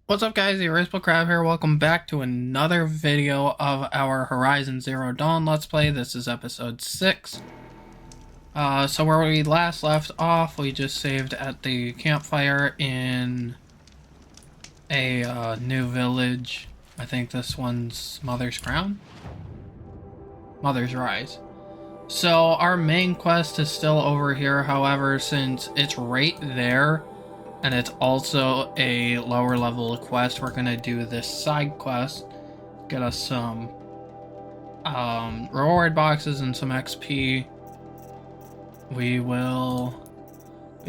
What's up guys, the Irascible Crab here. Welcome back to another video of our Horizon Zero Dawn Let's Play. This is episode 6. So where we last left off, we just saved at the campfire in a new village. I think this one's Mother's Crown? Mother's Rise. So our main quest is still over here, however, since it's right there, and it's also a lower level quest, we're gonna do this side quest, get us some reward boxes and some XP. We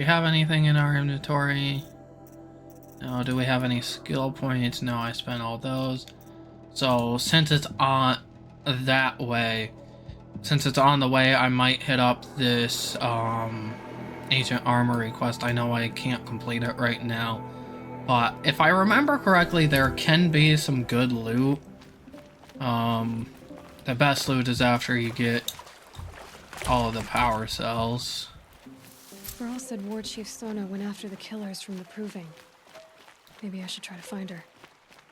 have anything in our inventory? No. Do we have any skill points? No, I spent all those. So since it's on that way, since it's on the way, I might hit up this Ancient Armory quest. I know I can't complete it right now, but if I remember correctly, there can be some good loot. The best loot is after you get all of the power cells. Burl said War Chief Sona went after the killers from the Proving. Maybe I should try to find her.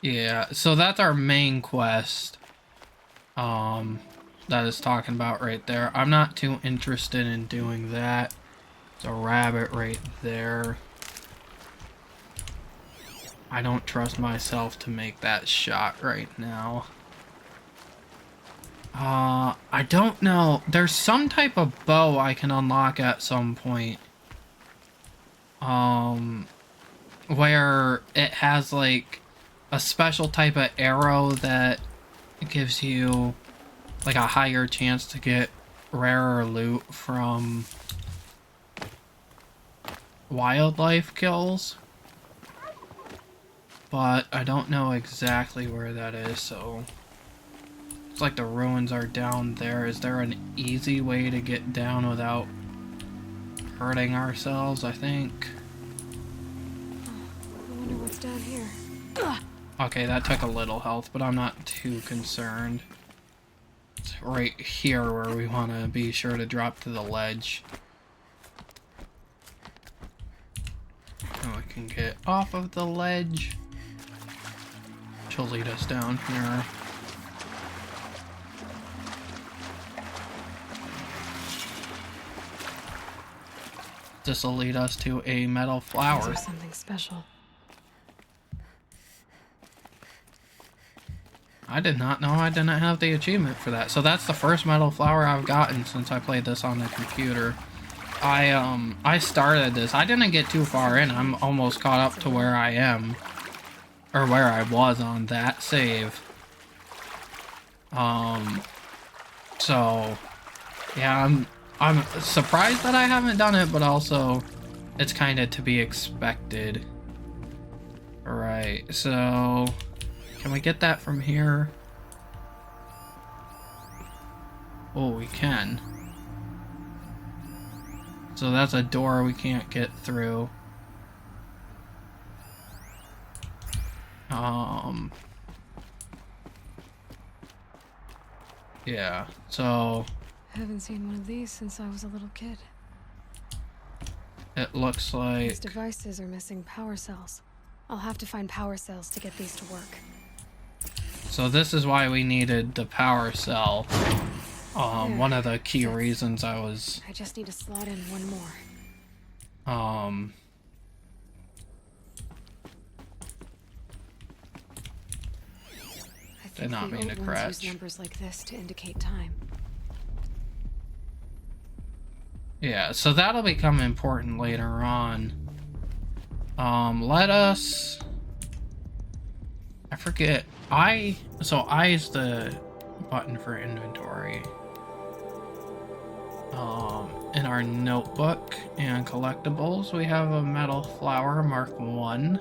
Yeah, so that's our main quest. That is talking about right there. I'm not too interested in doing that. There's a rabbit right there. I don't trust myself to make that shot right now. I don't know. There's some type of bow I can unlock at some point. Where it has like a special type of arrow that gives you like a higher chance to get rarer loot from wildlife kills. But I don't know exactly where that is, so it's like the ruins are down there. Is there an easy way to get down without hurting ourselves? I think. I wonder what's down here. Okay, that took a little health, but I'm not too concerned. It's right here where we want to be sure to drop to the ledge. And we can get off of the ledge. She'll lead us down here. This will lead us to a metal flower. Or something special. I did not know I didn't have the achievement for that. So that's the first metal flower I've gotten since I played this on the computer. I started this. I didn't get too far in. I'm almost caught up to where I am. Or where I was on that save. So yeah, I'm surprised that I haven't done it, but also it's kind of to be expected. Alright, so can we get that from here? Oh, we can. So that's a door we can't get through. Yeah, so I haven't seen one of these since I was a little kid. it looks like These devices are missing power cells. I'll have to find power cells to get these to work. so this is why we needed the power cell. One of the key reasons I just need to slot in one more. I did think not the mean to old ones crash. use numbers like this to indicate time. Yeah, so that'll become important later on. I forget. So I is the button for inventory. In our notebook and collectibles, we have a metal flower mark 1.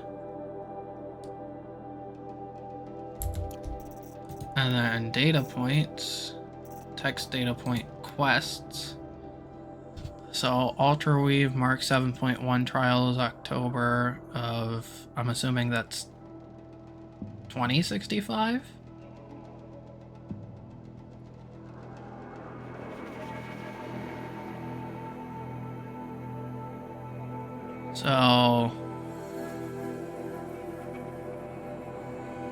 And then data points, text data point quests. So Ultra Weave Mark 7.1 trials October of, I'm assuming that's 2065? So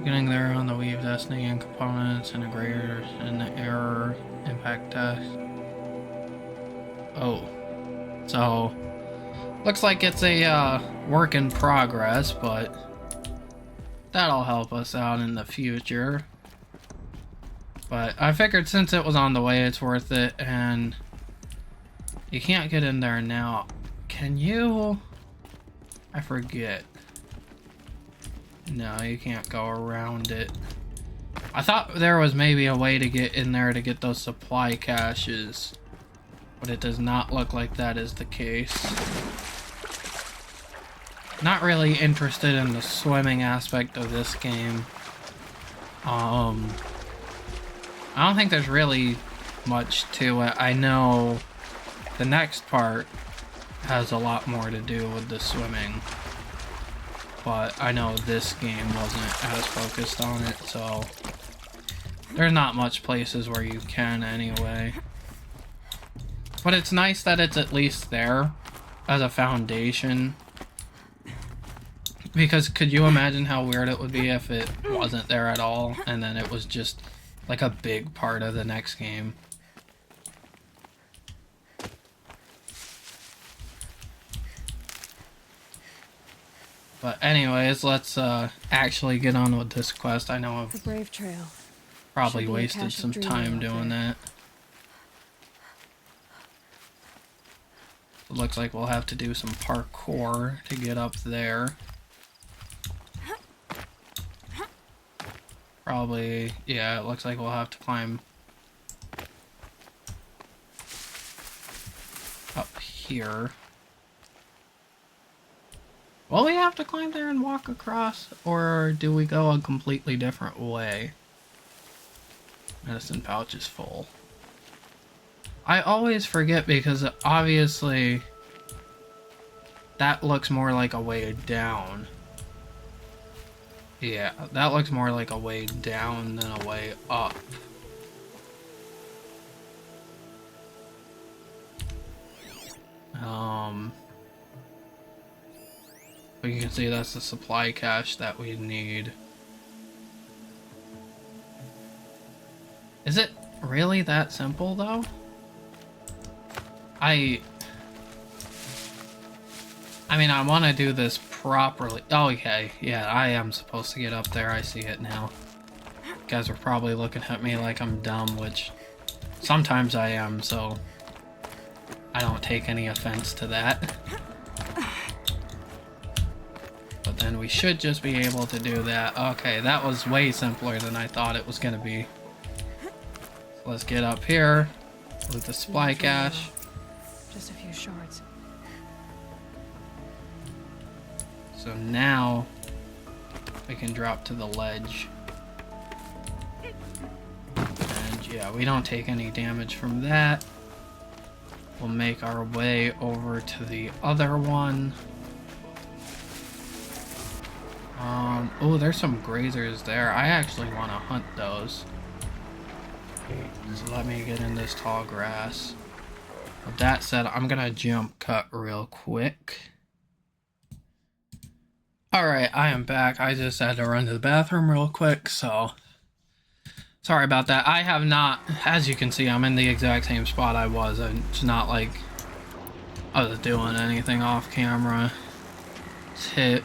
Getting there on the weave destiny and components, integrators, and the error impact test. Oh. So, looks like it's a work in progress, but that'll help us out in the future. But I figured since it was on the way, it's worth it, and you can't get in there now. Can you? I forget. No, you can't go around it. I thought there was maybe a way to get in there to get those supply caches, but it does not look like that is the case. Not really interested in the swimming aspect of this game. I don't think there's really much to it. I know the next part has a lot more to do with the swimming, but I know this game wasn't as focused on it, so there's not much places where you can anyway. But it's nice that it's at least there as a foundation, because could you imagine how weird it would be if it wasn't there at all and then it was just like a big part of the next game? But anyways, let's actually get on with this quest. I know The Brave Trail. probably Should be a wasted cache of some dreaming time out doing there. that. It looks like we'll have to do some parkour to get up there. Probably, yeah, it looks like we'll have to climb up here. Will we have to climb there and walk across, or do we go a completely different way? Medicine pouch is full. I always forget because obviously that looks more like a way down. Yeah, that looks more like a way down than a way up. But you can see that's the supply cache that we need. Is it really that simple though? I mean, I want to do this properly. Oh, okay. Yeah, I am supposed to get up there. I see it now. You guys are probably looking at me like I'm dumb, which sometimes I am, so I don't take any offense to that. But then we should just be able to do that. Okay, that was way simpler than I thought it was going to be. So let's get up here with the supply cache. Just a few shards. So now we can drop to the ledge. And yeah, we don't take any damage from that. We'll make our way over to the other one. Oh, there's some grazers there. I actually want to hunt those. So let me get in this tall grass. With that said, I'm gonna jump cut real quick. Alright, I am back. I just had to run to the bathroom real quick, so sorry about that. I have not, as you can see, I'm in the exact same spot I was. It's not like I was doing anything off camera. Let's hit.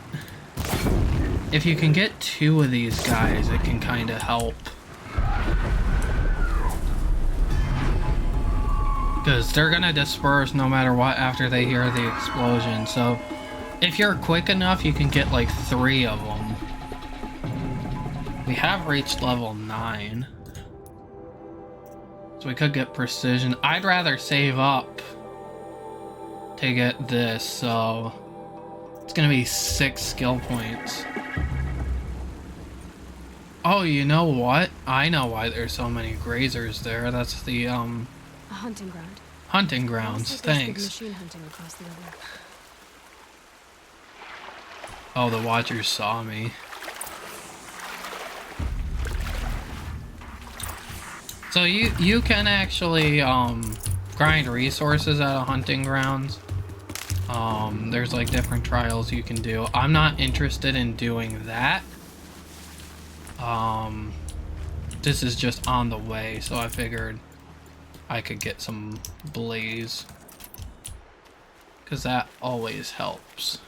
If you can get 2 of these guys, it can kind of help. Because they're gonna disperse no matter what after they hear the explosion, so if you're quick enough, you can get like 3 of them. We have reached level 9. So we could get precision. I'd rather save up to get this, so it's gonna be 6 skill points. Oh, you know what? I know why there's so many grazers there. That's the A hunting ground. hunting grounds. Looks like there's big Thanks. machine hunting across the river. Oh, the watchers saw me. So you can actually grind resources out of hunting grounds. There's like different trials you can do. I'm not interested in doing that. This is just on the way, so I figured I could get some blaze, because that always helps.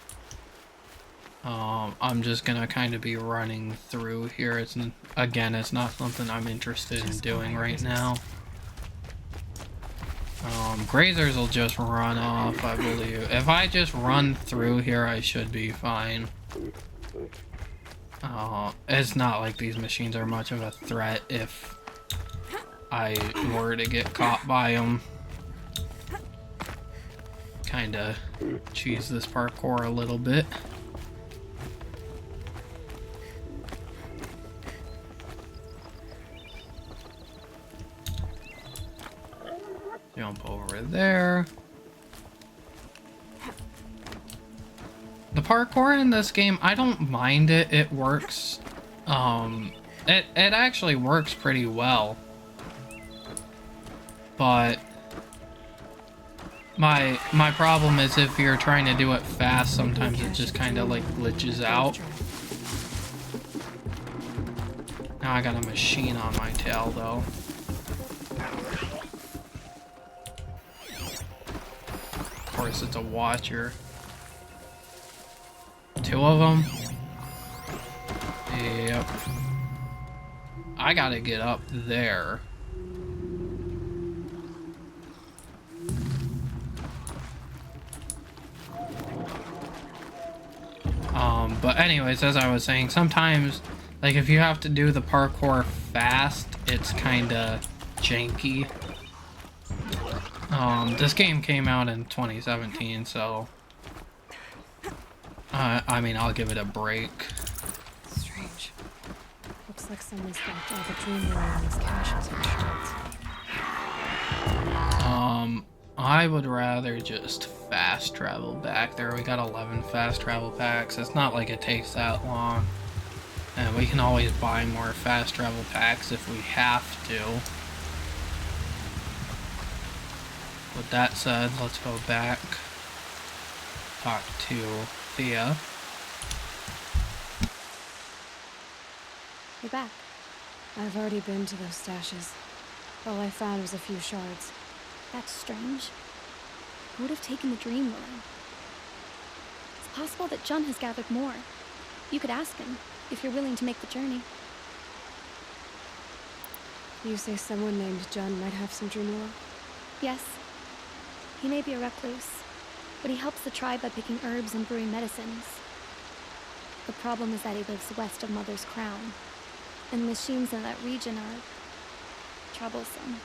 I'm just gonna kind of be running through here. It's not something I'm interested in doing right now. Grazers will just run off, I believe. If I just run through here, I should be fine. It's not like these machines are much of a threat if I were to get caught by them. Kinda cheese this parkour a little bit. Jump over there. The parkour in this game, I don't mind it. It works. It actually works pretty well. But my problem is if you're trying to do it fast, sometimes it just kind of like glitches out. Now I got a machine on my tail though. Of course, it's a watcher. 2 of them. Yep. I gotta get up there. But anyways, as I was saying, sometimes, like, if you have to do the parkour fast, it's kinda janky. This game came out in 2017, so I mean, I'll give it a break. Strange. Looks like someone's locked all the dream world in these caches and shards. I would rather just fast travel back there. We got 11 fast travel packs. It's not like it takes that long. And we can always buy more fast travel packs if we have to. With that said, let's go back. Talk to Thea. You're back. I've already been to those stashes. All I found was a few shards. That's strange. Who would have taken the dream world? It's possible that Jun has gathered more. You could ask him, if you're willing to make the journey. You say someone named Jun might have some dream lore? Yes. He may be a recluse, but he helps the tribe by picking herbs and brewing medicines. The problem is that he lives west of Mother's Crown, and the machines in that region are troublesome.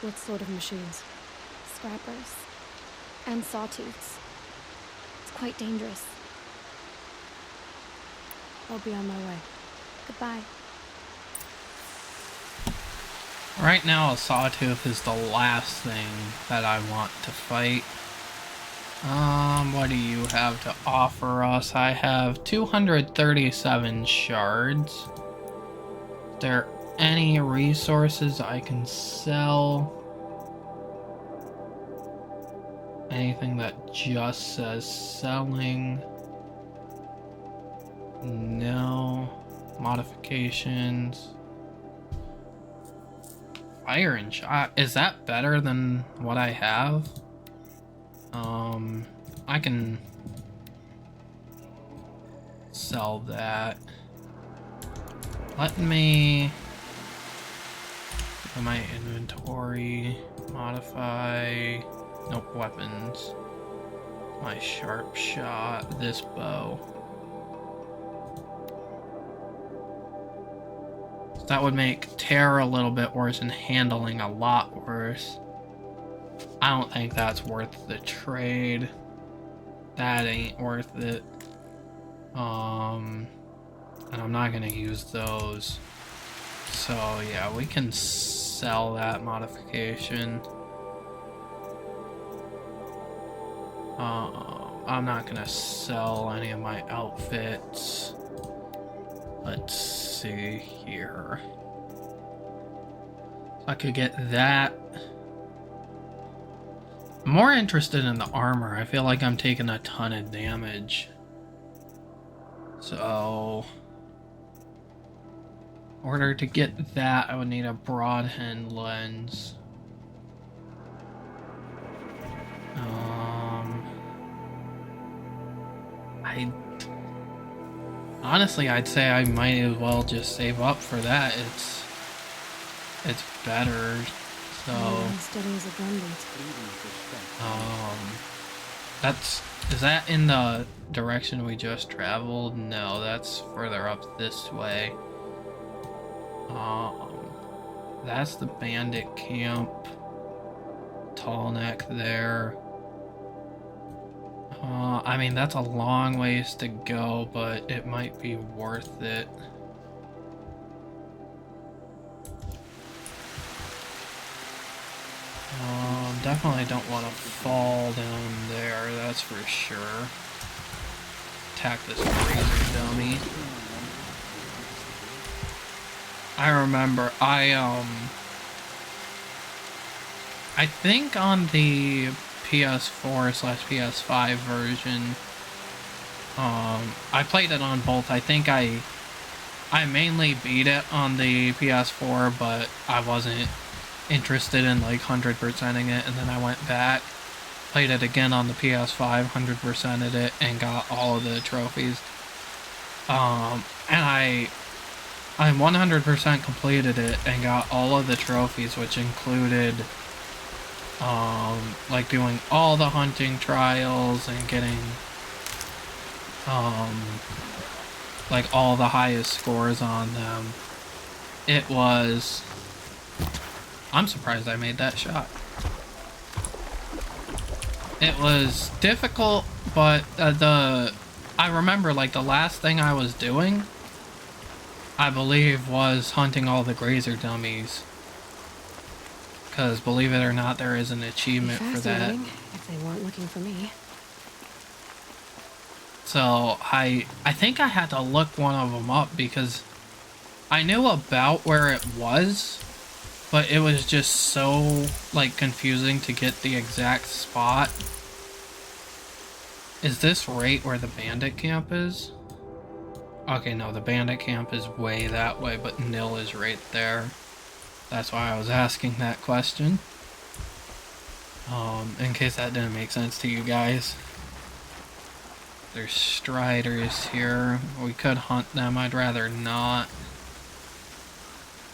What sort of machines? Scrappers. And sawtooths. It's quite dangerous. I'll be on my way. Goodbye. Right now, a sawtooth is the last thing that I want to fight. What do you have to offer us? I have 237 shards. Is there any resources I can sell? Anything that just says selling? No. Modifications. Fire and shot. Is that better than what I have? I can sell that. Let me go my inventory, modify, nope, weapons, my sharp shot, this bow. That would make tear a little bit worse and handling a lot worse. I don't think that's worth the trade. That ain't worth it. And I'm not gonna use those. So yeah, we can sell that modification. I'm not gonna sell any of my outfits. Let's see here. I could get that. I'm more interested in the armor. I feel like I'm taking a ton of damage. So In order to get that, I would need a broadhead lens. Honestly, I'd say I might as well just save up for that. It's better. So Steady as a gunbeat. is that in the direction we just traveled? No, that's further up this way. That's the bandit camp. Tall neck there. I mean, that's a long ways to go, but it might be worth it. Definitely don't want to fall down there, that's for sure. Attack this razor dummy. I remember, I think on the PS4/PS5 version, I played it on both. I think I mainly beat it on the PS4, but I wasn't interested in like 100%ing it, and then I went back, played it again on the PS5, 100%ed it, and got all of the trophies. And I 100% completed it and got all of the trophies, which included like doing all the hunting trials and getting like all the highest scores on them. I'm surprised I made that shot. It was difficult, but I remember like the last thing I was doing, I believe, was hunting all the grazer dummies. Because believe it or not, there is an achievement for that. If they weren't looking for me. So I think I had to look one of them up because I knew about where it was, but it was just so like confusing to get the exact spot. Is this right where the bandit camp is? Okay, no, the bandit camp is way that way, but Nil is right there. That's why I was asking that question. In case that didn't make sense to you guys. There's striders here. We could hunt them. I'd rather not.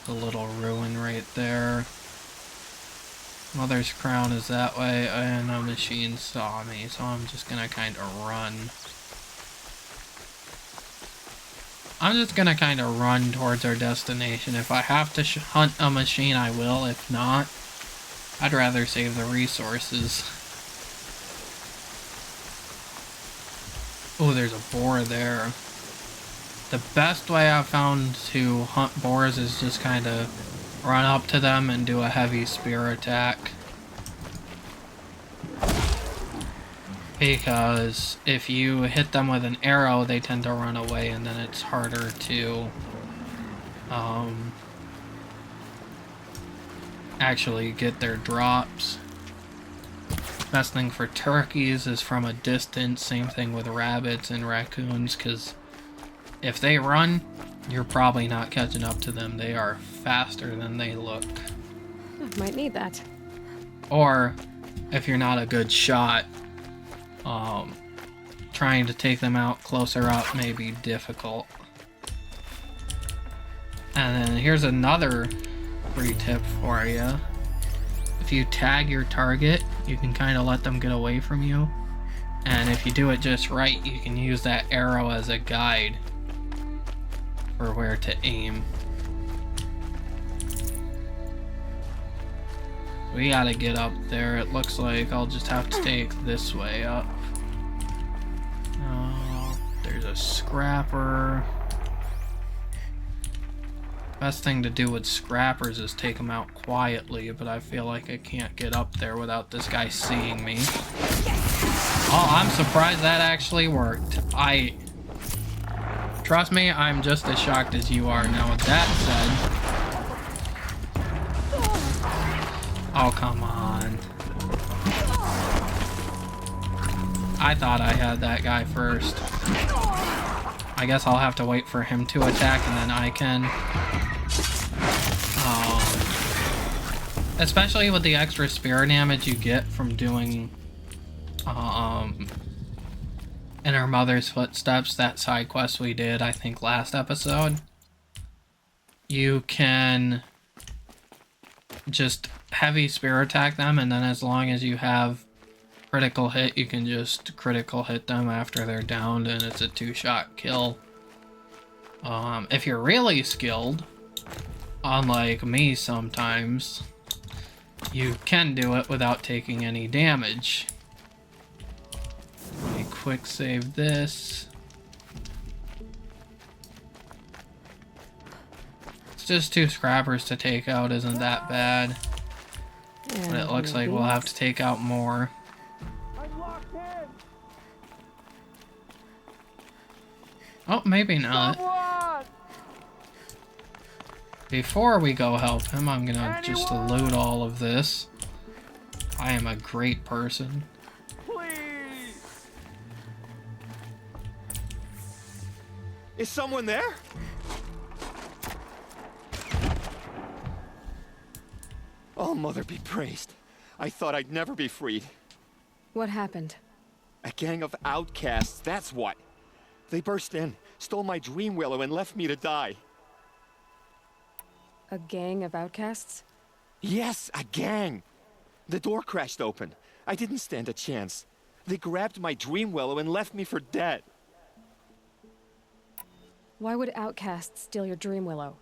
The little ruin right there. Mother's crown is that way, and a machine saw me, so I'm just gonna kind of run. I'm just gonna kind of run towards our destination. If I have to hunt a machine, I will. If not, I'd rather save the resources. Oh, there's a boar there. The best way I've found to hunt boars is just kind of run up to them and do a heavy spear attack. Because if you hit them with an arrow, they tend to run away, and then it's harder to actually get their drops. Best thing for turkeys is from a distance. Same thing with rabbits and raccoons, because if they run, you're probably not catching up to them. They are faster than they look. I might need that. Or if you're not a good shot, trying to take them out closer up may be difficult. And then here's another free tip for you. If you tag your target, you can kind of let them get away from you. And if you do it just right, you can use that arrow as a guide for where to aim. We gotta get up there. It looks like I'll just have to take this way up. There's a scrapper. Best thing to do with scrappers is take them out quietly, but I feel like I can't get up there without this guy seeing me. Oh, I'm surprised that actually worked. Trust me, I'm just as shocked as you are. Now with that said... Oh, come on. I thought I had that guy first. I guess I'll have to wait for him to attack and then I can. Especially with the extra spear damage you get from doing In Her Mother's Footsteps, that side quest we did, I think, last episode. You can just heavy spear attack them, and then as long as you have critical hit, you can just critical hit them after they're downed, and it's a 2-shot kill. If you're really skilled, unlike me sometimes, you can do it without taking any damage. Let me quick save this. It's just 2 scrappers to take out, isn't that bad. But it looks like we'll have to take out more. Oh, maybe not. Before we go help him, I'm gonna just loot all of this. I am a great person. Please. Is someone there? Oh, Mother be praised. I thought I'd never be freed. What happened? A gang of outcasts, that's what. They burst in, stole my dream willow, and left me to die. A gang of outcasts? Yes, a gang. The door crashed open. I didn't stand a chance. They grabbed my dream willow and left me for dead. Why would outcasts steal your dream willow?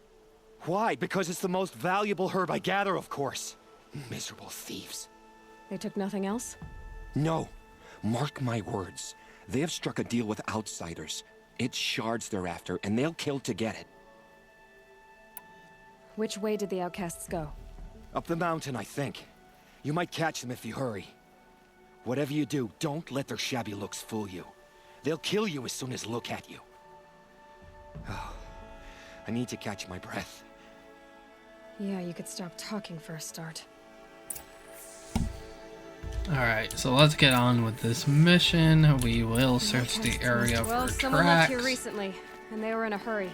Why? Because it's the most valuable herb I gather, of course. Miserable thieves. They took nothing else? No. Mark my words. They have struck a deal with outsiders. It's shards they're after, and they'll kill to get it. Which way did the outcasts go? Up the mountain, I think. You might catch them if you hurry. Whatever you do, don't let their shabby looks fool you. They'll kill you as soon as look at you. Oh, I need to catch my breath. Yeah, you could stop talking for a start. Alright, so let's get on with this mission. We will search the area Well, for someone left tracks. here recently, and they were in a hurry.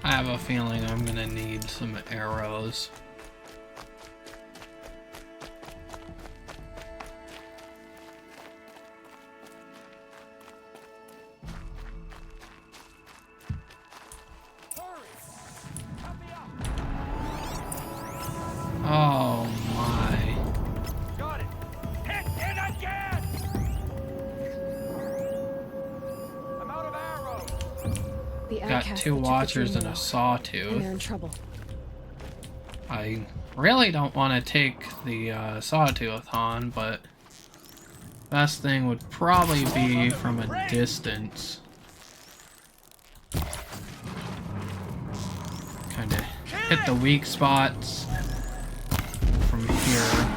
I have a feeling I'm gonna need some arrows. Oh my. Got it! Hit it again! I'm out of arrows! The Got outcasts 2 that took the watchers dream and a willow, sawtooth. and they're in trouble. I really don't want to take the sawtooth on, but best thing would probably be from a distance. Kind of hit the weak spots from here.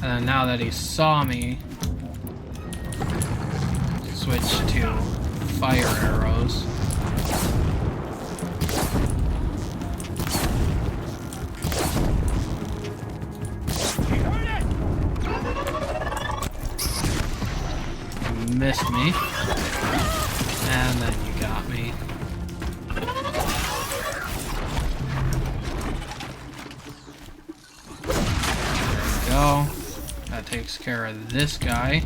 And then now that he saw me, switch to fire arrows. You missed me. And then you got me. There we go. That takes care of this guy.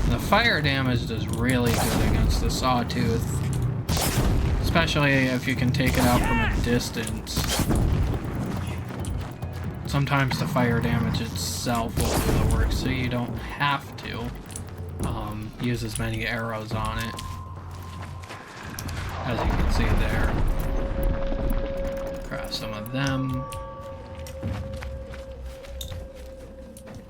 The fire damage does really good against the sawtooth, especially if you can take it out from a distance. Sometimes the fire damage itself will do the work, so you don't have to use as many arrows on it, as you can see there. Grab some of them.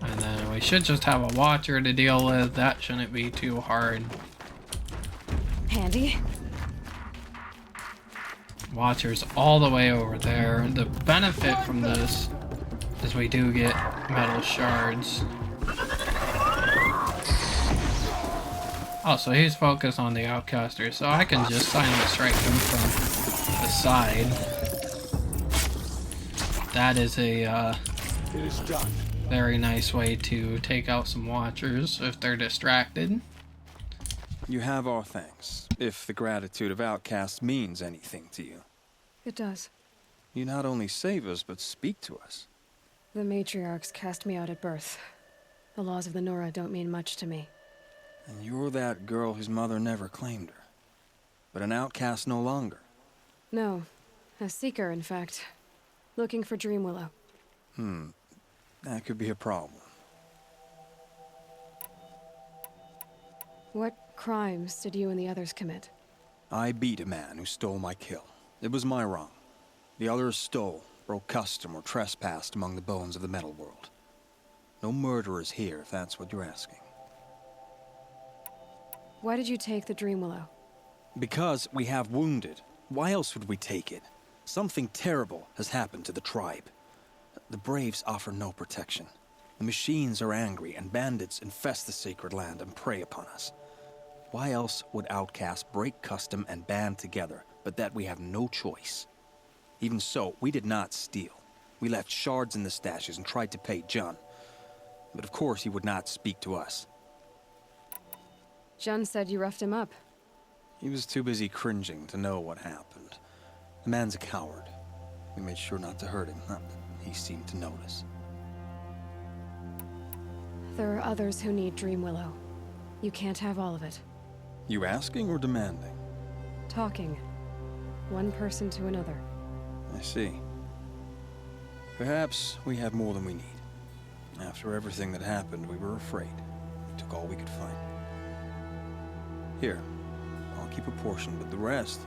And then we should just have a watcher to deal with. That shouldn't be too hard. Handy. Watcher's all the way over there. The benefit from this is we do get metal shards. Oh, so he's focused on the outcaster, so I can just silent strike him from the side. That is a It is done. Very nice way to take out some watchers if they're distracted. You have our thanks, if the gratitude of outcasts means anything to you. It does. You not only save us, but speak to us. The matriarchs cast me out at birth. The laws of the Nora don't mean much to me. And you're that girl whose mother never claimed her. But an outcast no longer. No. A seeker, in fact. Looking for Dreamwillow. That could be a problem. What crimes did you and the others commit? I beat a man who stole my kill. It was my wrong. The others stole, broke custom, or trespassed among the bones of the metal world. No murderers here, if that's what you're asking. Why did you take the Dreamwillow? Because we have wounded. Why else would we take it? Something terrible has happened to the tribe. The Braves offer no protection. The machines are angry, and bandits infest the sacred land and prey upon us. Why else would outcasts break custom and band together, but that we have no choice? Even so, we did not steal. We left shards in the stashes and tried to pay John. But of course he would not speak to us. Jun said you roughed him up. He was too busy cringing to know what happened. The man's a coward. We made sure not to hurt him, not that he seemed to notice. There are others who need Dreamwillow. You can't have all of it. You asking or demanding? Talking. One person to another. I see. Perhaps we have more than we need. After everything that happened, we were afraid. We took all we could find. Here, I'll keep a portion, but the rest...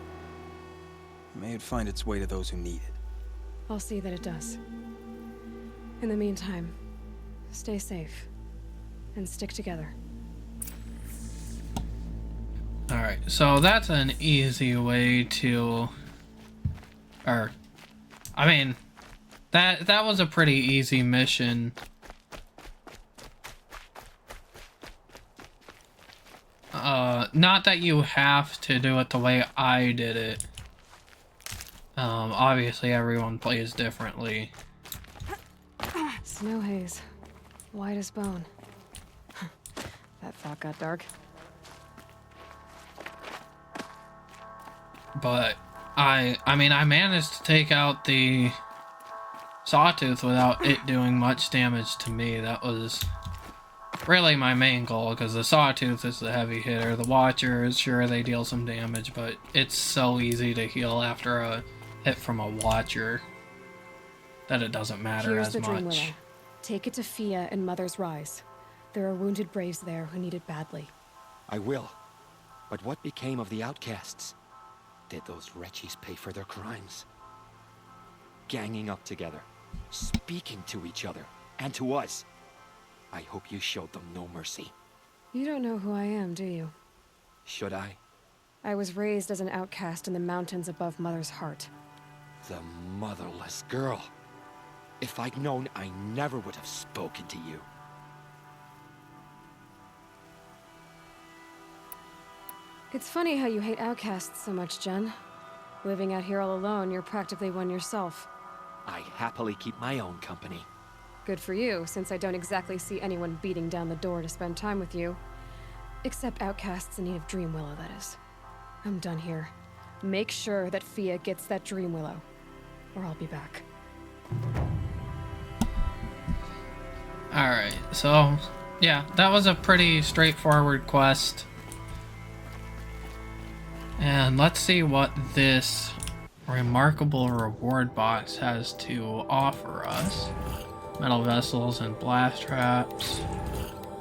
may it find its way to those who need it. I'll see that it does. In the meantime, stay safe. And stick together. Alright, so that's an easy way to... Or... I mean... That was a pretty easy mission. Not that you have to do it the way I did it. Obviously everyone plays differently. Snow haze. White as bone. That thought got dark. But I mean, I managed to take out the sawtooth without it doing much damage to me. That was really my main goal, because the sawtooth is the heavy hitter. The watchers, sure, they deal some damage, but it's so easy to heal after a hit from a watcher that it doesn't matter Here's as the much. Dreamwillow. Take it to Fia and Mother's Rise. There are wounded Braves there who need it badly. I will. But what became of the outcasts? Did those wretches pay for their crimes? Ganging up together, speaking to each other, and to us. I hope you showed them no mercy. You don't know who I am, do you? Should I? I was raised as an outcast in the mountains above Mother's Heart. The motherless girl. If I'd known, I never would have spoken to you. It's funny how you hate outcasts so much, Jen. Living out here all alone, you're practically one yourself. I happily keep my own company. Good for you, since I don't exactly see anyone beating down the door to spend time with you. Except outcasts in need of Dreamwillow, that is. I'm done here. Make sure that Fia gets that Dreamwillow, or I'll be back. Alright, so yeah, that was a pretty straightforward quest. And let's see what this remarkable reward box has to offer us. Metal vessels and blast traps,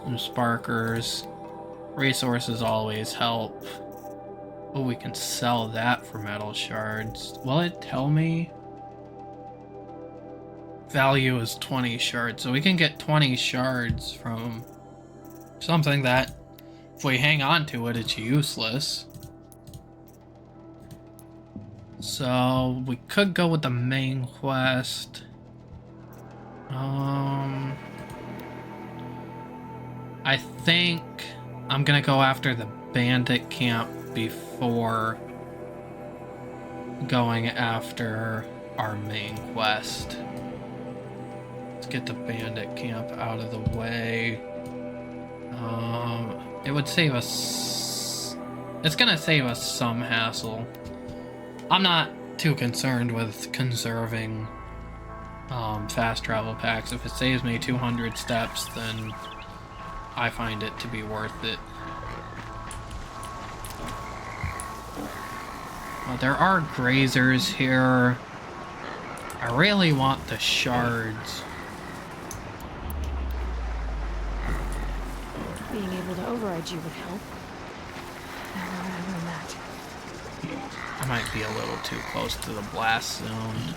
some sparkers. Resources always help. Oh, we can sell that for metal shards. Will it tell me? Value is 20 shards, so we can get 20 shards from something that, if we hang on to it, it's useless. So we could go with the main quest. I think I'm gonna go after the bandit camp before going after our main quest. get the bandit camp out of the way. It would save us... It's gonna save us some hassle. I'm not too concerned with conserving fast travel packs. If it saves me 200 steps, then I find it to be worth it. There are grazers here. I really want the shards. Being able to override you would help. Now where would I learn that? I might be a little too close to the blast zone.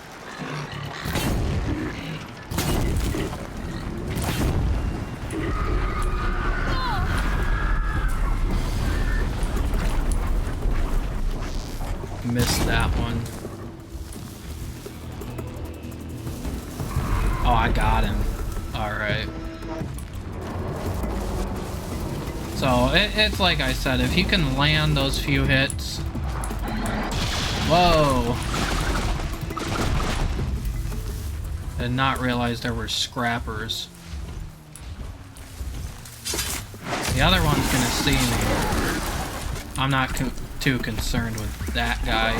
Missed that one. Oh, I got him. Alright. So, it's like I said, if you can land those few hits... Whoa! Did not realize there were scrappers. The other one's gonna see me. I'm not too concerned with that guy.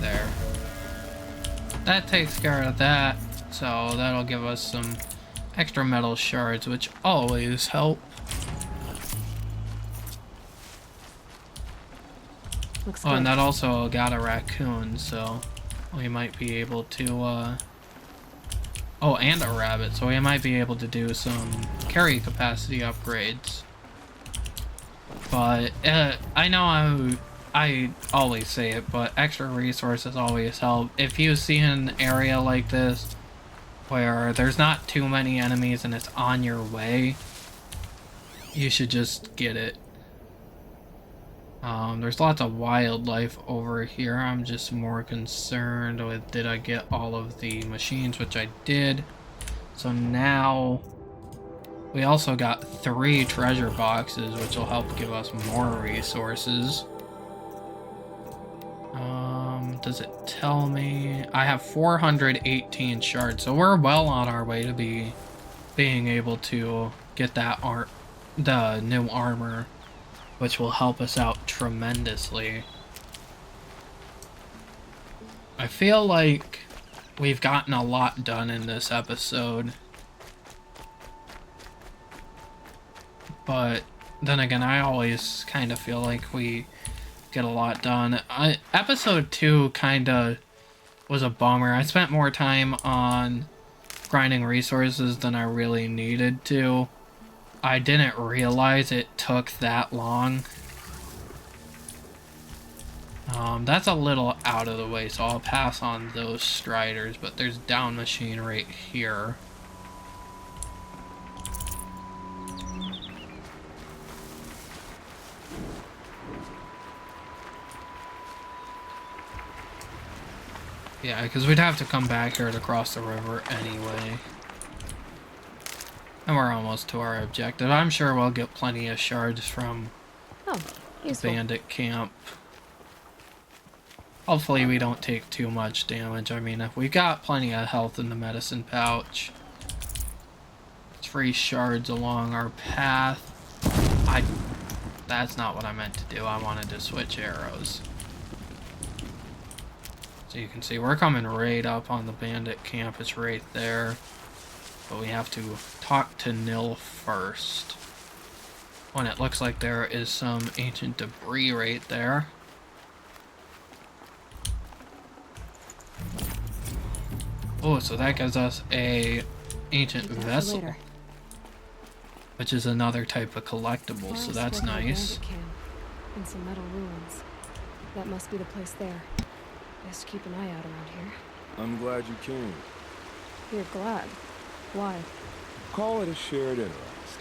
There. That takes care of that, so that'll give us some extra metal shards, which always help. Looks Oh, good. and that also got a raccoon, so we might be able to, oh, and a rabbit, so we might be able to do some carry capacity upgrades. But, I know I always say it, but extra resources always help. If you see an area like this, where there's not too many enemies and it's on your way, you should just get it. There's lots of wildlife over here. I'm just more concerned with, did I get all of the machines, which I did. So now we also got 3 treasure boxes, which will help give us more resources. Does it tell me? I have 418 shards, so we're well on our way to being able to get that the new armor, which will help us out tremendously. I feel like we've gotten a lot done in this episode. But then again, I always kind of feel like we get a lot done. Episode 2 kind of was a bummer. I spent more time on grinding resources than I really needed to. I didn't realize it took that long. That's a little out of the way, so I'll pass on those striders, but there's down machine right here. Yeah, because we'd have to come back here to cross the river anyway. And we're almost to our objective. I'm sure we'll get plenty of shards from Oh, useful. bandit camp. Hopefully we don't take too much damage. I mean, if we've got plenty of health in the medicine pouch. It's free shards along our path. That's not what I meant to do. I wanted to switch arrows. So you can see we're coming right up on the bandit camp. It's right there. But we have to talk to Nil first. When it looks like there is some ancient debris right there. Oh, so that gives us a ancient vessel, Later. which is another type of collectible, so that's nice. Bandit camp and some metal ruins. That must be the place there. Best keep an eye out around here. I'm glad you came. You're glad. Why? Call it a shared interest.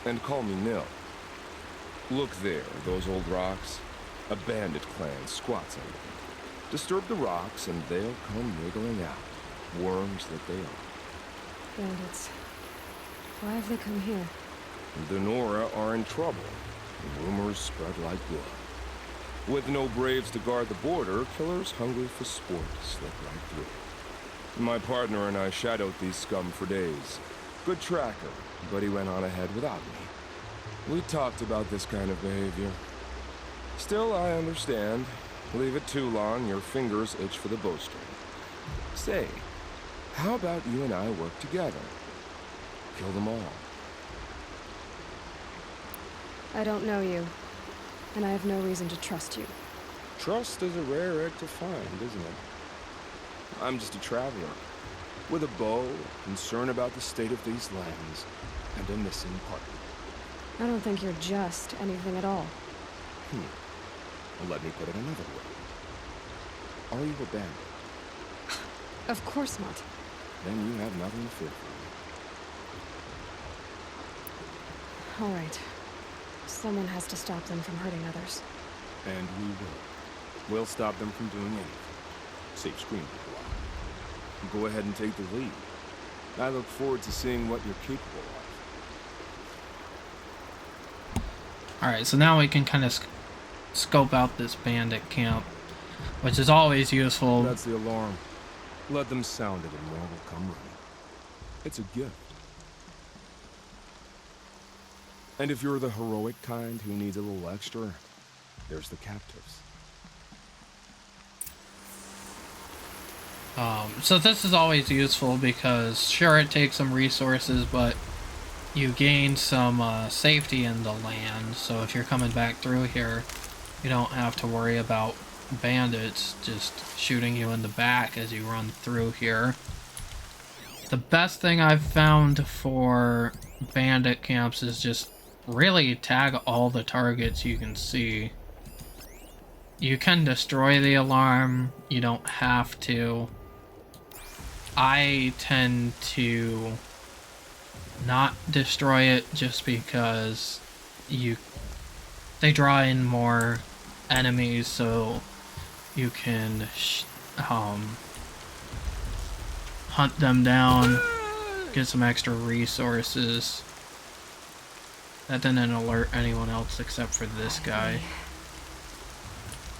And call me Nil. Look there, those old rocks. A bandit clan squats under them. Disturb the rocks and they'll come wriggling out. Worms that they are. Bandits. Why have they come here? The Nora are in trouble. Rumors spread like blood. With no braves to guard the border, killers hungry for sport slip right through. My partner and I shadowed these scum for days. Good tracker, but he went on ahead without me. We talked about this kind of behavior. Still, I understand. Leave it too long, your fingers itch for the bowstring. Say, how about you and I work together? Kill them all. I don't know you, and I have no reason to trust you. Trust is a rare egg to find, isn't it? I'm just a traveler, with a bow, concern about the state of these lands, and a missing partner. I don't think you're just anything at all. Well, let me put it another way. Are you a bandit? Of course not. Then you have nothing to fear from me. All right. Someone has to stop them from hurting others. And we will. We'll stop them from doing anything. Save screen people out. Go ahead and take the lead. I look forward to seeing what you're capable of. Alright, so now we can kind of scope out this bandit camp, which is always useful. That's the alarm. Let them sound it and more will come running. It's a gift. And if you're the heroic kind who needs a little extra, there's the captives. So this is always useful because, sure, it takes some resources, but you gain some safety in the land. So if you're coming back through here, you don't have to worry about bandits just shooting you in the back as you run through here. The best thing I've found for bandit camps is just really tag all the targets you can see. You can destroy the alarm, you don't have to. I tend to not destroy it just because they draw in more enemies, so you can hunt them down, get some extra resources. That didn't alert anyone else except for this guy.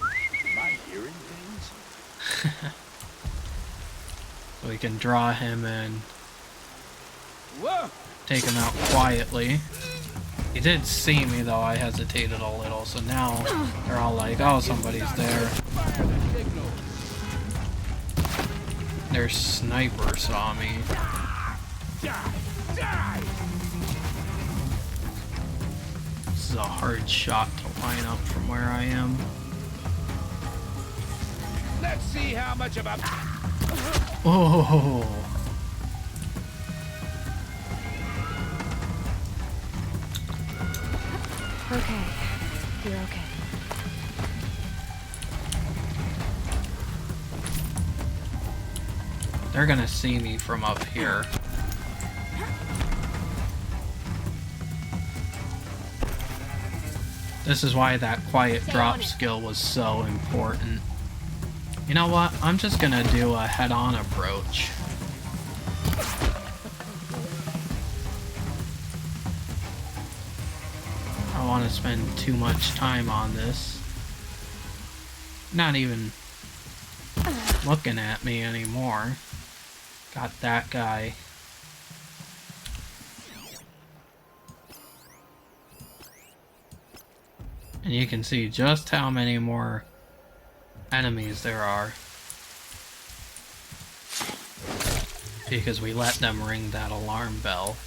Am I hearing things? So we can draw him in, Whoa! take him out quietly. He did see me though, I hesitated a little, so now they're all like, oh, somebody's there. Their sniper saw me. This is a hard shot to line up from where I am. Let's see how much of a... Oh! Okay. You're okay. They're gonna see me from up here. This is why that quiet drop skill was so important. You know what? I'm just gonna do a head-on approach. I don't want to spend too much time on this. Not even looking at me anymore. Got that guy. And you can see just how many more enemies there are. Because we let them ring that alarm bell.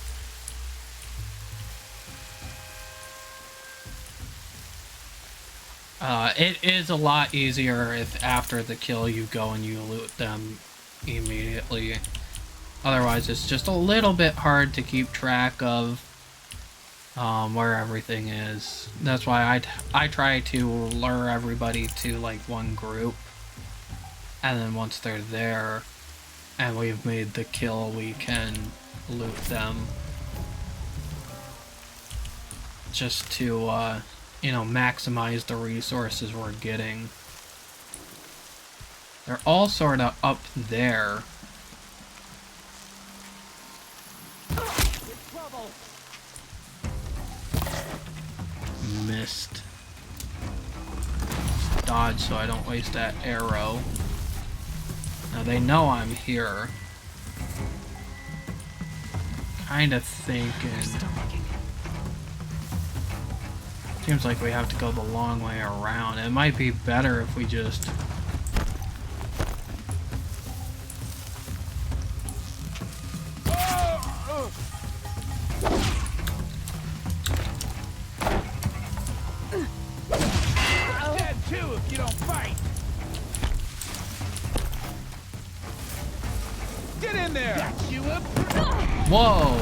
It is a lot easier if after the kill you go and you loot them immediately. Otherwise it's just a little bit hard to keep track of where everything is. That's why I try to lure everybody to like one group, and then once they're there and we've made the kill, we can loot them. Just to you know, maximize the resources we're getting. They're all sort of up there. Missed. dodge so I don't waste that arrow. Now they know I'm here. Kinda thinking. Still looking. Seems like we have to go the long way around. It might be better if we just... Dead too if you don't fight. Get in there. Got you up. Whoa!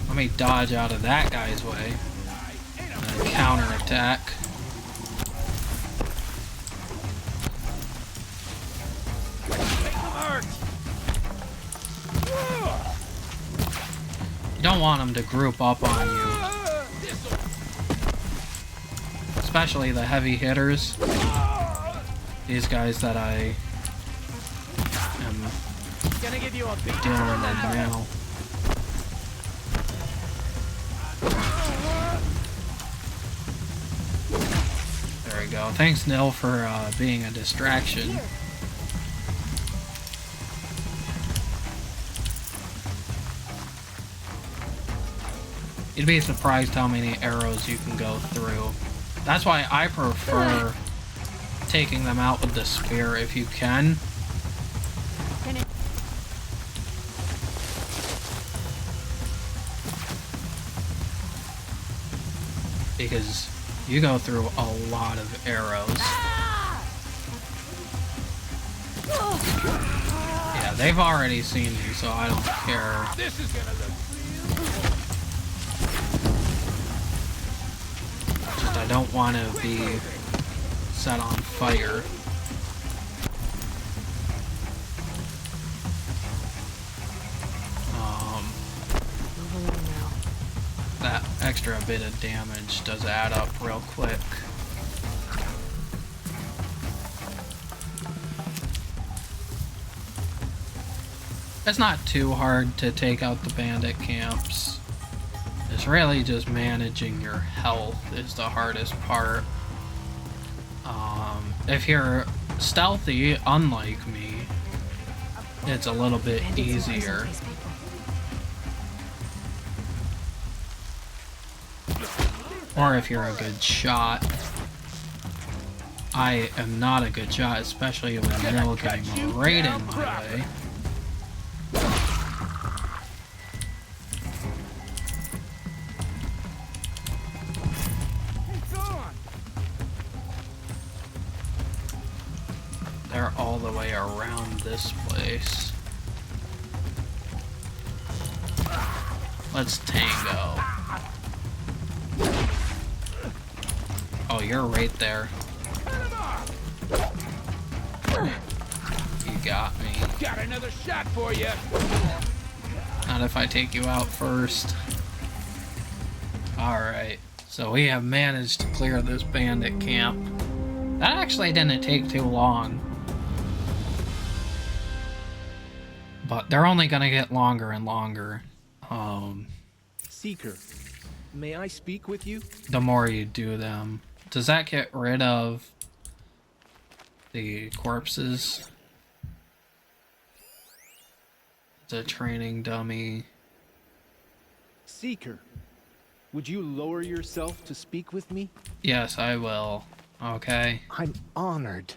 Let me dodge out of that guy's way. And counterattack. Make them hurt. You don't want them to group up on you. Especially the heavy hitters. These guys that I am Gonna give you a beat. dealing with now. There we go. Thanks, Nil, for being a distraction. You'd be surprised how many arrows you can go through. That's why I prefer taking them out with the spear if you can. Because you go through a lot of arrows. Yeah, they've already seen me, so I don't care. This is gonna look Just I don't want to be set on fire. Move along now. That extra bit of damage does add up real quick. It's not too hard to take out the bandit camps. It's really just managing your health is the hardest part. If you're stealthy, unlike me, it's a little bit easier. Or if you're a good shot. I am not a good shot, especially with Nil getting right in my way. it's on. They're all the way around this place. Let's tango. Oh, you're right there. You got me. Got another shot for you. Not if I take you out first. Alright, so we have managed to clear this bandit camp. That actually didn't take too long. But they're only gonna get longer and longer. Seeker, may I speak with you? The more you do them. Does that get rid of the corpses? The training dummy. Seeker, would you lower yourself to speak with me? Yes, I will. Okay. I'm honored.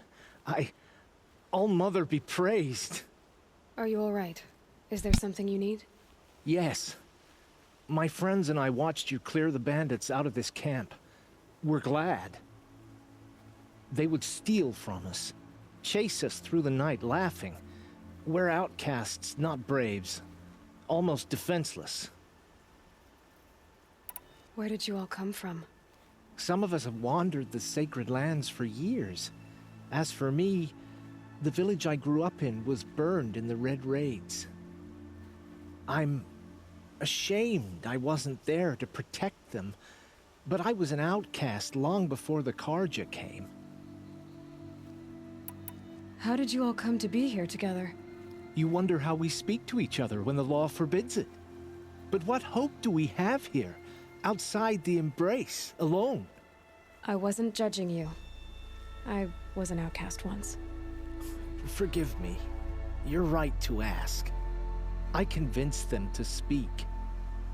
All-Mother be praised. Are you alright? Is there something you need? Yes. My friends and I watched you clear the bandits out of this camp. We're glad. They would steal from us, chase us through the night laughing. We're outcasts, not braves. Almost defenseless. Where did you all come from? Some of us have wandered the sacred lands for years. As for me, the village I grew up in was burned in the Red Raids. I'm ashamed I wasn't there to protect them, but I was an outcast long before the Karja came. How did you all come to be here together? You wonder how we speak to each other when the law forbids it. But what hope do we have here, outside the embrace, alone? I wasn't judging you. I was an outcast once. Forgive me. You're right to ask. I convinced them to speak.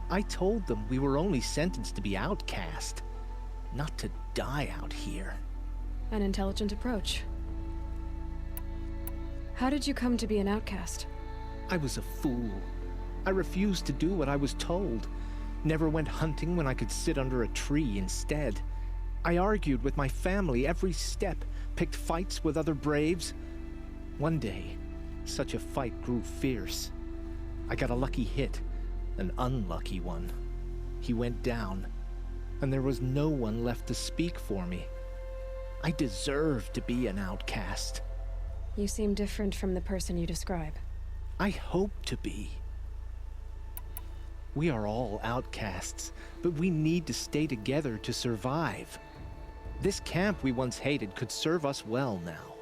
I told them we were only sentenced to be outcast, not to die out here. An intelligent approach. How did you come to be an outcast? I was a fool. I refused to do what I was told. Never went hunting when I could sit under a tree instead. I argued with my family every step, picked fights with other braves. One day, such a fight grew fierce. I got a lucky hit, an unlucky one. He went down, and there was no one left to speak for me. I deserved to be an outcast. You seem different from the person you describe. I hope to be. We are all outcasts, but we need to stay together to survive. This camp we once hated could serve us well now.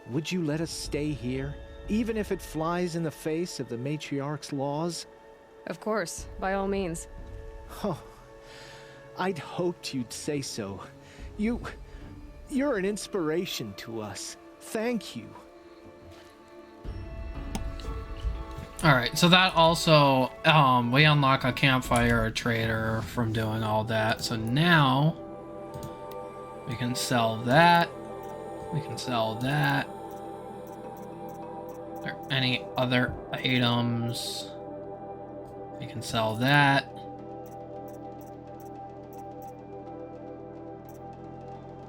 Would you let us stay here, even if it flies in the face of the matriarch's laws? Of course, by all means. Oh, I'd hoped you'd say so. You're an inspiration to us. Thank you. Alright, so that also, we unlock a campfire, a trader from doing all that. So now, we can sell that. We can sell that. Are there any other items? We can sell that.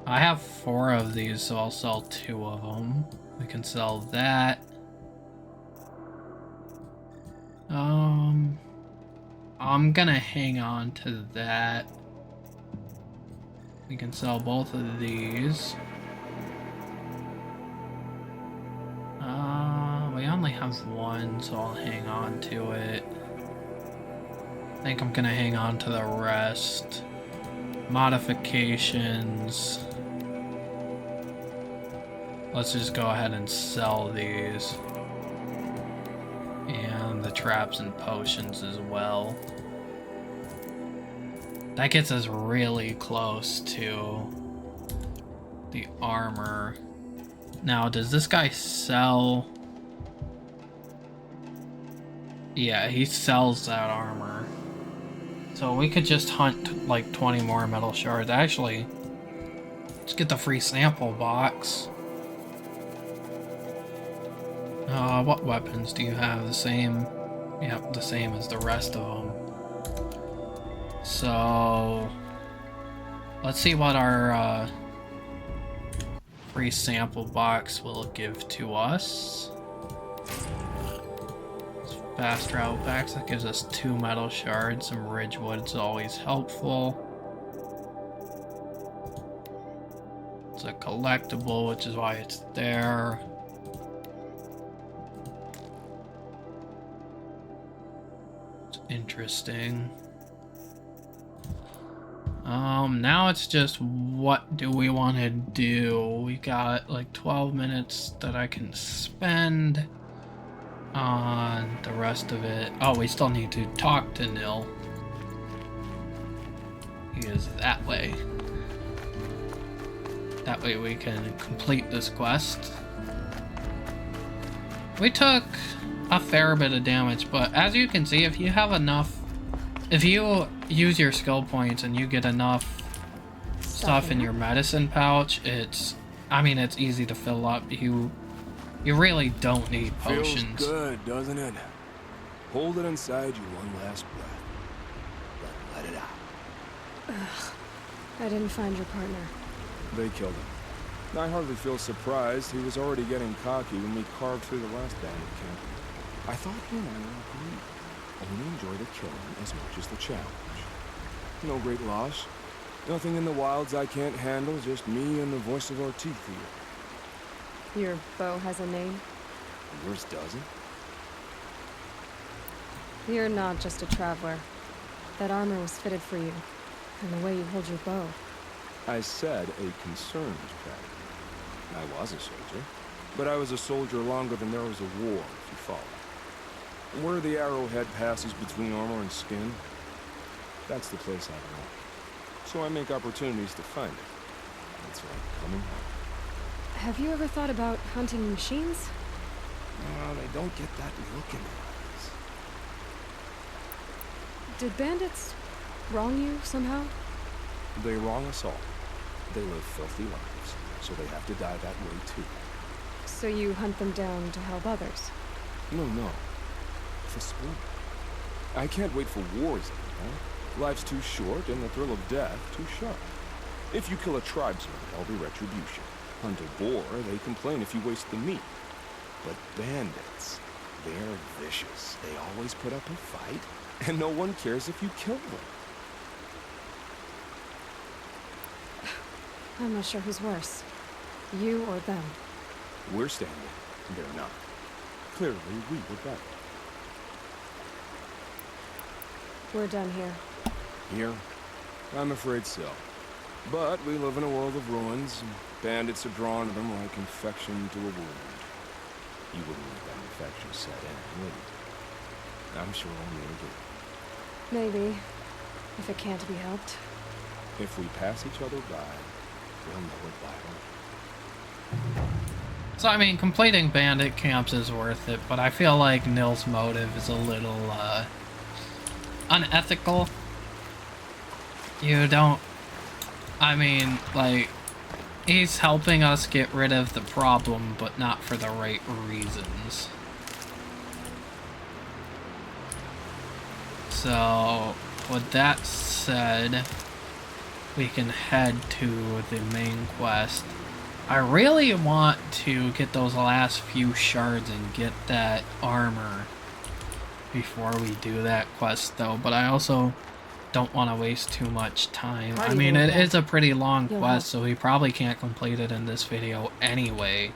I have 4 of these, so I'll sell 2 of them. We can sell that. I'm gonna hang on to that. We can sell both of these. We only have 1, so I'll hang on to it. I think I'm gonna hang on to the rest. Modifications. Let's just go ahead and sell these. And the traps and potions as well. That gets us really close to the armor. Now, does this guy sell? Yeah, he sells that armor. So we could just hunt like 20 more metal shards. Actually, let's get the free sample box. What weapons do you have? The same? Yep, the same as the rest of them. So, let's see what our free sample box will give to us. Fast travel packs, that gives us 2 metal shards. Some ridgewood's always helpful. It's a collectible, which is why it's there. Interesting. Now it's just what do we want to do? We got like 12 minutes that I can spend on the rest of it. Oh, we still need to talk to Nil. He is that way. That way we can complete this quest. We took a fair bit of damage, but as you can see, if you have enough, if you use your skill points and you get enough stuff in your medicine pouch, it's easy to fill up. You really don't need potions. Feels good, doesn't it? Hold it inside you one last breath. Then let it out. Ugh. I didn't find your partner. They killed him. I hardly feel surprised. He was already getting cocky when we carved through the last bandit camp. I thought he and I were agreed. Only enjoy the killing as much as the challenge. No great loss. Nothing in the wilds I can't handle, just me and the voice of our teeth here. Your bow has a name? Yours doesn't? You're not just a traveler. That armor was fitted for you, and the way you hold your bow. I said a concerned traveler. I was a soldier, but I was a soldier longer than there was a war, if you follow. Where the arrowhead passes between armor and skin, that's the place I belong. So I make opportunities to find it. That's right, coming home. Have you ever thought about hunting machines? No, they don't get that look in their eyes. Did bandits wrong you somehow? They wrong us all. They live filthy lives, so they have to die that way too. So you hunt them down to help others? No. For sport. I can't wait for wars anymore. Life's too short and the thrill of death too sharp. If you kill a tribesman, there'll be retribution. Hunt a boar, they complain if you waste the meat. But bandits, they're vicious. They always put up a fight, and no one cares if you kill them. I'm not sure who's worse. You or them. We're standing, they're not. Clearly, we were better. We're done here. Here? I'm afraid so. But we live in a world of ruins, and bandits are drawn to them like infection to a wound. You wouldn't let that infection set in, would you? I'm sure only a little. Maybe. If it can't be helped. If we pass each other by, we'll know it by heart. So, I mean, completing bandit camps is worth it, but I feel like Nil's motive is a little, unethical. You don't... I mean, like, he's helping us get rid of the problem, but not for the right reasons. So, with that said, we can head to the main quest. I really want to get those last few shards and get that armor before we do that quest, though, but I also don't want to waste too much time. I mean, it is a pretty long quest, so we probably can't complete it in this video anyway.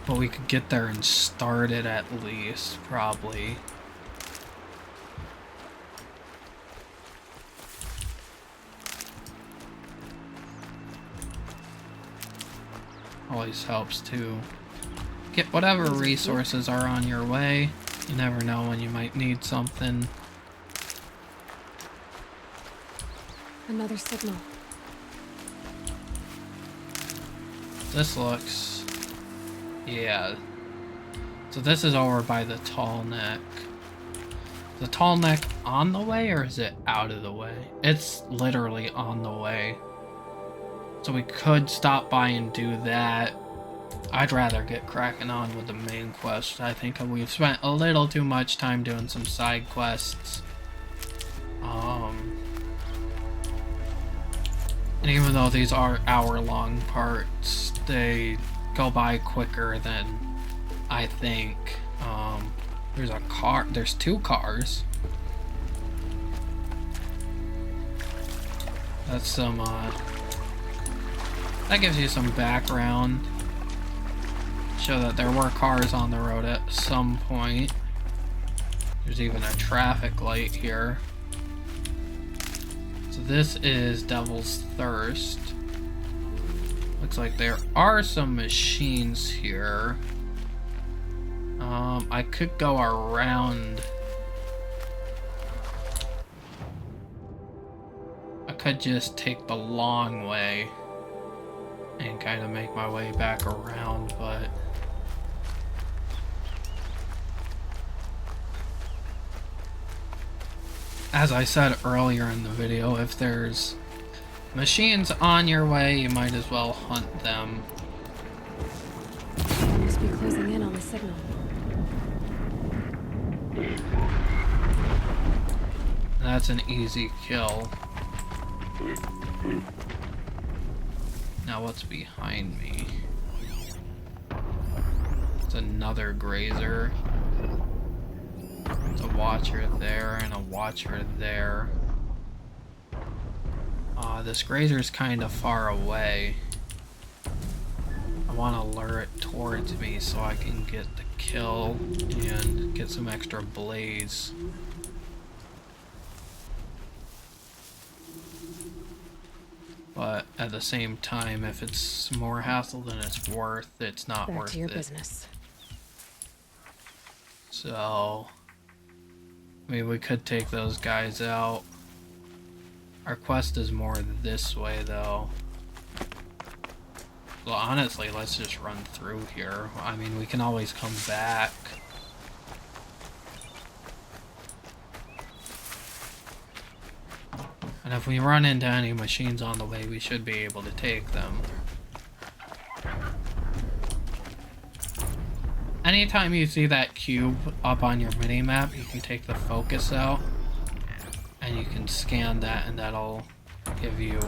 But we could get there and start it at least, probably. Always helps to get whatever resources are on your way. You never know when you might need something. Another signal. This looks... yeah. So this is over by the tall neck. Is the tall neck on the way, or is it out of the way? It's literally on the way. So we could stop by and do that. I'd rather get cracking on with the main quest. I think we've spent a little too much time doing some side quests. And even though these are hour-long parts, they go by quicker than I think. There's a car. There's two cars. That's some, that gives you some background. Show that there were cars on the road at some point. There's even a traffic light here. So this is Devil's Thirst. Looks like there are some machines here. I could go around. I could just take the long way and kind of make my way back around, but as I said earlier in the video, if there's machines on your way, you might as well hunt them. Must be closing in on the signal. That's an easy kill. Now what's behind me? It's another grazer. There's a watcher there and a watcher there. This grazer's kind of far away. I want to lure it towards me so I can get the kill and get some extra blaze. But at the same time, if it's more hassle than it's worth, it's not Back worth to your it. business. So, I mean, we could take those guys out. Our quest is more this way, though. Well, honestly, let's just run through here. I mean, we can always come back. And if we run into any machines on the way, we should be able to take them. Anytime you see that cube up on your mini-map, you can take the focus out. And you can scan that, and that'll give you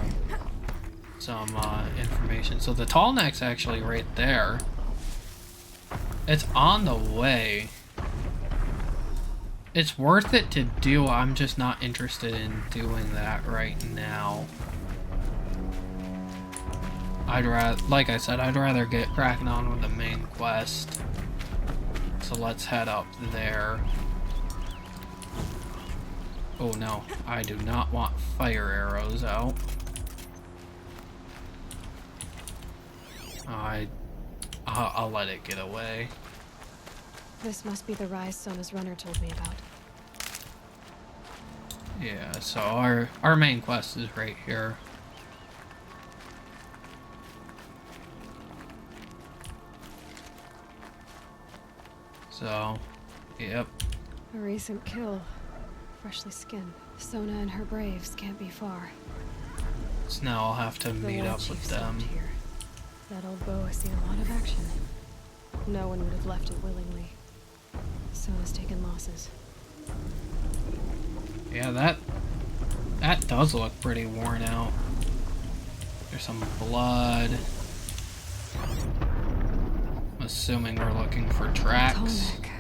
some information. So the tall neck's actually right there. It's on the way. It's worth it to do. I'm just not interested in doing that right now. I'd rather, like I said, I'd rather get cracking on with the main quest. So let's head up there. Oh no, I do not want fire arrows out. I'll let it get away. This must be the rise Sona's runner told me about. Yeah, so our main quest is right here. So, yep. A recent kill. Freshly skinned. Sona and her braves can't be far. So now I'll have to The meet war up chief with them. stopped here. That old bow has seen a lot of action. No one would have left it willingly. Sona's taken losses. Yeah, that does look pretty worn out. There's some blood. I'm assuming we're looking for tracks. Tolnick.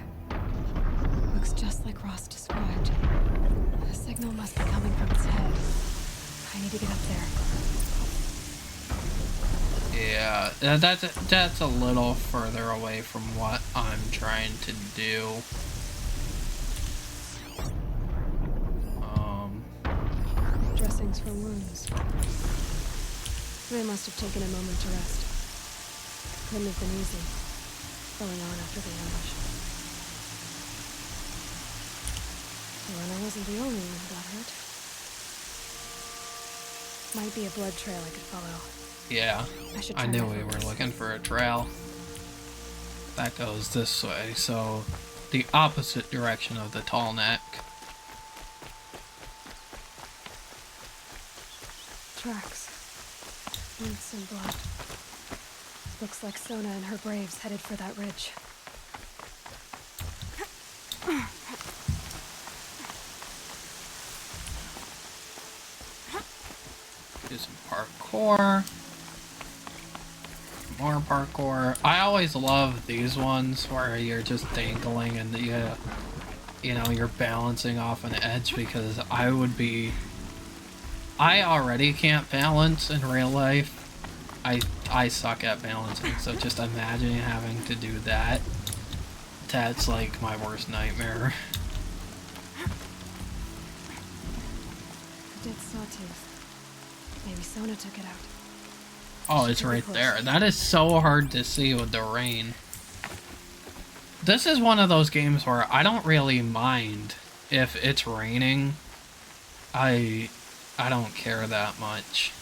Looks just like Ross described. The signal must be coming from its head. I need to get up there. Yeah, that's a little further away from what I'm trying to do. Dressings for wounds. They must have taken a moment to rest. Couldn't have been easy, going on after the ambush. Sona wasn't the only one who got hurt. Might be a blood trail I could follow. Yeah, I try knew my we were focus. looking for a trail. That goes this way, so the opposite direction of the tall neck. Tracks. Roots and blood. Looks like Sona and her braves headed for that ridge. Do some parkour. More parkour. I always love these ones where you're just dangling and you know, you're balancing off an edge, because I already can't balance in real life. I suck at balancing, so just imagining having to do that, that's like my worst nightmare. A dead sawtooth. Maybe Sona took it out. Oh, it's right there. That is so hard to see with the rain. This is one of those games where I don't really mind if it's raining. I don't care that much.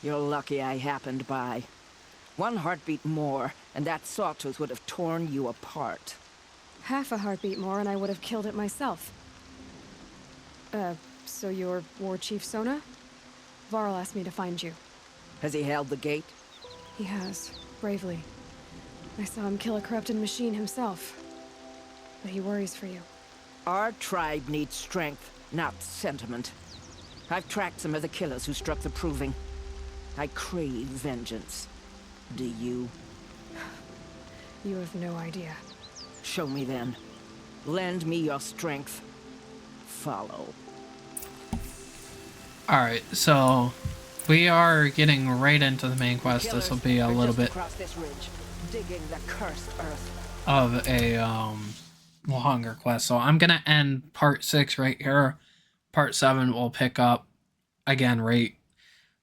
You're lucky I happened by. One heartbeat more, and that sawtooth would have torn you apart. Half a heartbeat more and I would have killed it myself. So you're War Chief Sona? Varl asked me to find you. Has he held the gate? He has, bravely. I saw him kill a corrupted machine himself. that he worries for you. Our tribe needs strength, not sentiment. I've tracked some of the killers who struck the Proving. I crave vengeance. Do you? You have no idea. Show me then. Lend me your strength. Follow. Alright, so we are getting right into the main quest. This will be a little bit across this ridge, digging the cursed earth. of a longer quest. So I'm gonna end part 6 right here. Part 7 will pick up again right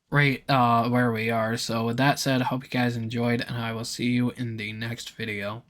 where we are. So with that said, I hope you guys enjoyed, and I will see you in the next video.